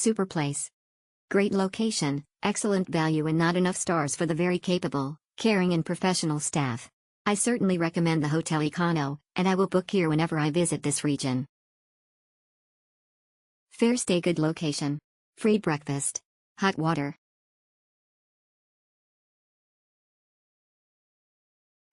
super place. Great location, excellent value and not enough stars for the very capable, caring and professional staff. I certainly recommend the Hotel Econo, and I will book here whenever I visit this region. Fair stay, good location. Free breakfast. Hot water.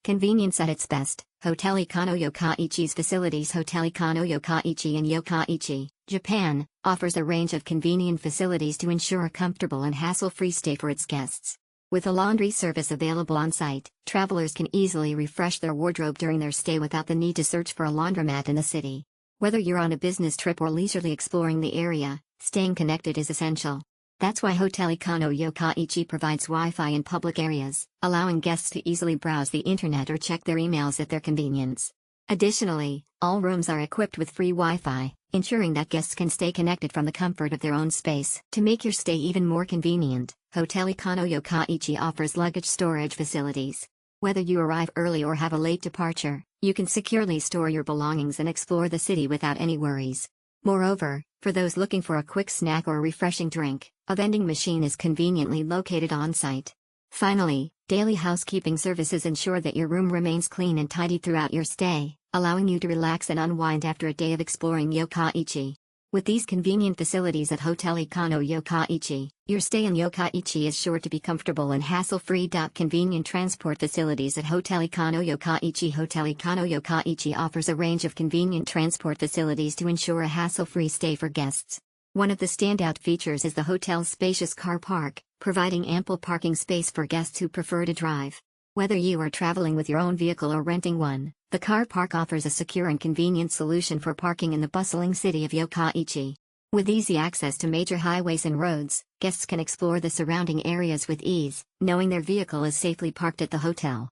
Convenience at its best. Hotel Econo Yokkaichi's facilities. Hotel Econo Yokkaichi in Yokkaichi, Japan, offers a range of convenient facilities to ensure a comfortable and hassle-free stay for its guests. With a laundry service available on site, travelers can easily refresh their wardrobe during their stay without the need to search for a laundromat in the city. Whether you're on a business trip or leisurely exploring the area, staying connected is essential. That's why Hotel Econo Yokkaichi provides Wi-Fi in public areas, allowing guests to easily browse the internet or check their emails at their convenience. Additionally, all rooms are equipped with free Wi-Fi, ensuring that guests can stay connected from the comfort of their own space. To make your stay even more convenient, Hotel Econo Yokkaichi offers luggage storage facilities. Whether you arrive early or have a late departure, you can securely store your belongings and explore the city without any worries. Moreover, for those looking for a quick snack or refreshing drink, a vending machine is conveniently located on-site. Finally, daily housekeeping services ensure that your room remains clean and tidy throughout your stay, allowing you to relax and unwind after a day of exploring Yokkaichi. With these convenient facilities at Hotel Econo Yokkaichi, your stay in Yokkaichi is sure to be comfortable and hassle-free. Convenient transport facilities at Hotel Econo Yokkaichi. Hotel Econo Yokkaichi offers a range of convenient transport facilities to ensure a hassle-free stay for guests. One of the standout features is the hotel's spacious car park, providing ample parking space for guests who prefer to drive. Whether you are traveling with your own vehicle or renting one, the car park offers a secure and convenient solution for parking in the bustling city of Yokkaichi. With easy access to major highways and roads, guests can explore the surrounding areas with ease, knowing their vehicle is safely parked at the hotel.